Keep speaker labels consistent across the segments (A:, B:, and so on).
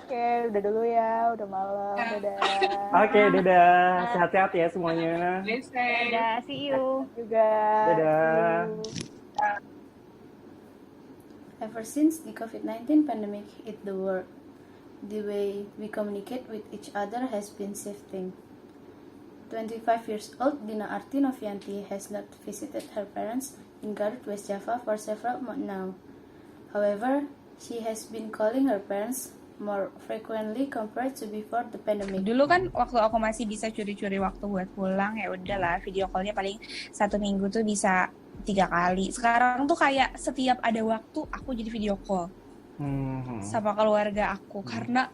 A: Oke, udah dulu ya, udah malam, dadah.
B: Oke, dadah. Sehat-sehat ya semuanya.
A: Dadah, see you. Juga, see
B: Dadah.
A: you.
C: Ever since the COVID-19 pandemic hit the world, the way we communicate with each other has been shifting. 25 years old Dina Arti Novianti has not visited her parents in Garut, West Java for several months now. However, she has been calling her parents more frequently compared to before the pandemic.
D: Dulu kan waktu aku masih bisa curi-curi waktu buat pulang, ya udahlah video call-nya paling 1 minggu tuh bisa 3 kali. Sekarang tuh kayak setiap ada waktu aku jadi video call sama keluarga aku karena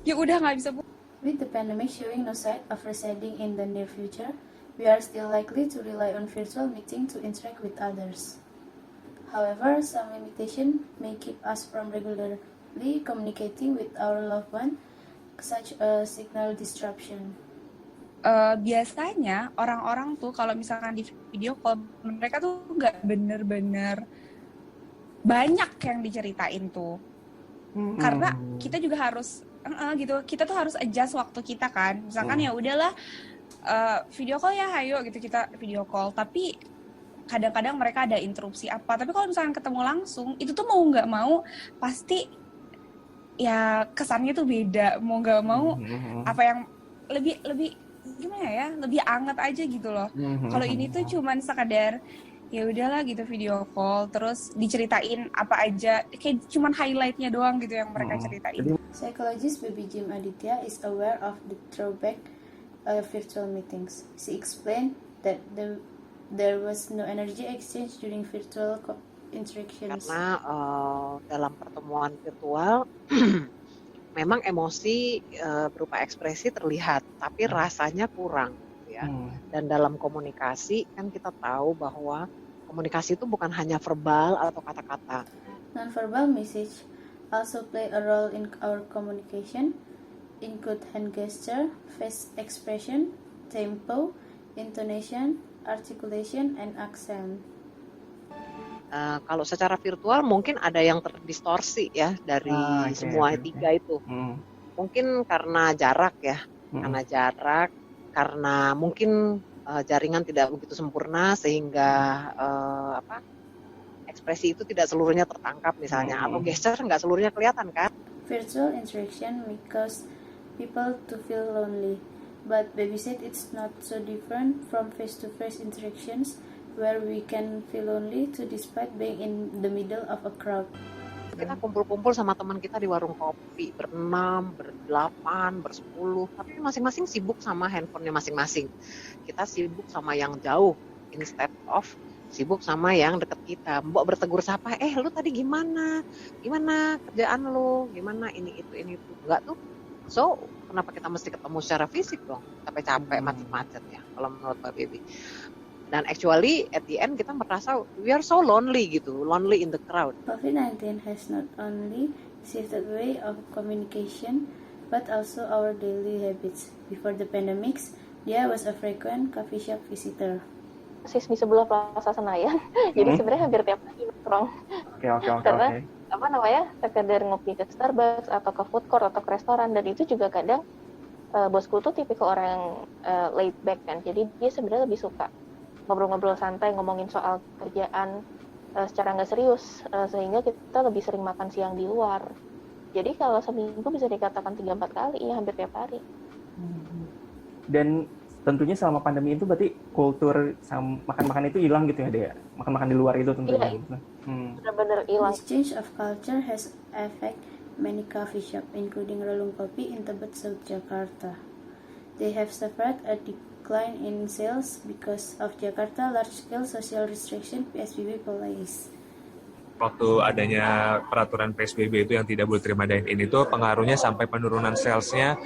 D: ya udah nggak bisa.
C: With the pandemic showing no sign of receding in the near future, we are still likely to rely on virtual meeting to interact with others. However, some limitation may keep us from regularly communicating with our loved one, such as signal disruption.
D: Biasanya orang-orang tuh kalau misalkan di video call mereka tuh nggak bener-bener banyak yang diceritain tuh, karena kita juga harus gitu, kita tuh harus adjust waktu kita kan. Misalkan ya udahlah video call ya, hayo gitu kita video call. Tapi kadang-kadang mereka ada interupsi apa. Tapi kalau misalkan ketemu langsung, itu tuh mau nggak mau pasti ya kesannya tuh beda. Mau nggak mau apa yang lebih gimana ya, lebih anget aja gitu loh. Kalau ini tuh cuman sekadar ya udahlah gitu video call, terus diceritain apa aja, kayak cuman highlightnya doang gitu yang mereka ceritain.
C: Psychologist Baby Jim Aditya is aware of the drawback of virtual meetings. She explained that there was no energy exchange during virtual interactions.
E: Karena dalam pertemuan virtual memang emosi berupa ekspresi terlihat, tapi rasanya kurang. Ya. Dan dalam komunikasi kan kita tahu bahwa komunikasi itu bukan hanya verbal atau kata-kata.
C: Non-verbal message also play a role in our communication, include hand gesture, face expression, tempo, intonation, articulation, and accent.
E: Kalau secara virtual mungkin ada yang terdistorsi ya dari semua tiga itu. Mungkin karena jarak ya, karena mungkin jaringan tidak begitu sempurna sehingga ekspresi itu tidak seluruhnya tertangkap misalnya, atau gesture nggak seluruhnya kelihatan kan.
C: Virtual interaction may cause people to feel lonely, but Baby said it's not so different from face-to-face interactions where we can feel lonely too despite being in the middle of a crowd.
E: Kita kumpul-kumpul sama teman kita di warung kopi, ber-6, ber-8, ber-10, tapi masing-masing sibuk sama handphonenya masing-masing. Kita sibuk sama yang jauh, instead of sibuk sama yang deket kita. Mbok bertegur sapa, lu tadi gimana? Gimana kerjaan lu? Gimana ini itu? Enggak tuh. So, kenapa kita mesti ketemu secara fisik dong? Capek-capek, macet-macet ya, kalau menurut Mbak Baby. Dan actually at the end kita merasa we are so lonely gitu, lonely in the crowd.
C: COVID-19 has not only shifted the way of communication, but also our daily habits. Before the pandemics, dia was a frequent coffee shop visitor.
F: Sis di sebelah Plaza Senayan, jadi sebenarnya hampir tiap hari nongkrong. Karena sekedar ngopi ke Starbucks atau ke food court atau ke restoran, dan itu juga kadang bosku tuh tipikal orang yang laid back kan, jadi dia sebenarnya lebih suka ngobrol-ngobrol santai, ngomongin soal kerjaan secara nggak serius, sehingga kita lebih sering makan siang di luar. Jadi kalau seminggu bisa dikatakan 3-4 kali, ya hampir tiap hari.
B: Dan tentunya selama pandemi itu berarti kultur makan-makan itu hilang gitu ya, Dea? Makan-makan di luar itu tentunya.
F: Iya, benar-benar hilang.
C: This change of culture has affected many coffee shops, including Relung Kopi in Tebet, South Jakarta. They have suffered a decline in sales because of Jakarta large-scale social restriction PSBB policy.
G: Waktu adanya peraturan PSBB itu yang tidak boleh terima dine-in itu pengaruhnya sampai penurunan salesnya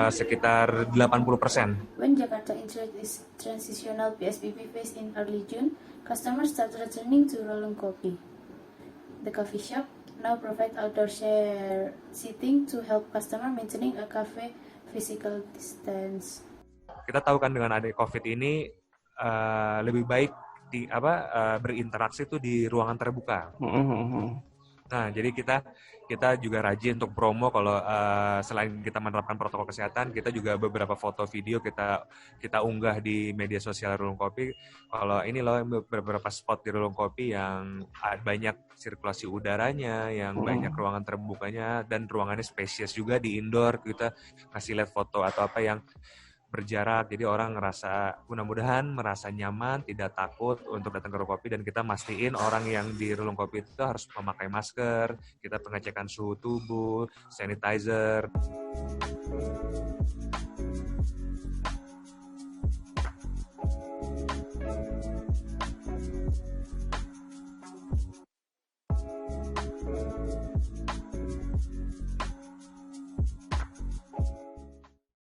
G: sekitar 80%.
C: When Jakarta entered its transitional PSBB phase in early June, customers started returning to Relung Kopi. The coffee shop now provide outdoor share seating to help customer maintaining a cafe physical distance.
G: Kita tahu kan dengan adanya COVID ini lebih baik berinteraksi itu di ruangan terbuka. Nah, jadi kita juga rajin untuk promo kalau selain kita menerapkan protokol kesehatan, kita juga beberapa foto video kita unggah di media sosial Rulung Kopi. Kalau ini loh beberapa spot di Rulung Kopi yang banyak sirkulasi udaranya, yang banyak ruangan terbukanya dan ruangannya spesies juga di indoor. Kita kasih lihat foto atau apa yang berjarak, jadi orang mudah-mudahan merasa nyaman, tidak takut untuk datang ke Rulung Kopi, dan kita mastiin orang yang di Rulung Kopi itu harus memakai masker, kita pengecekan suhu tubuh, sanitizer.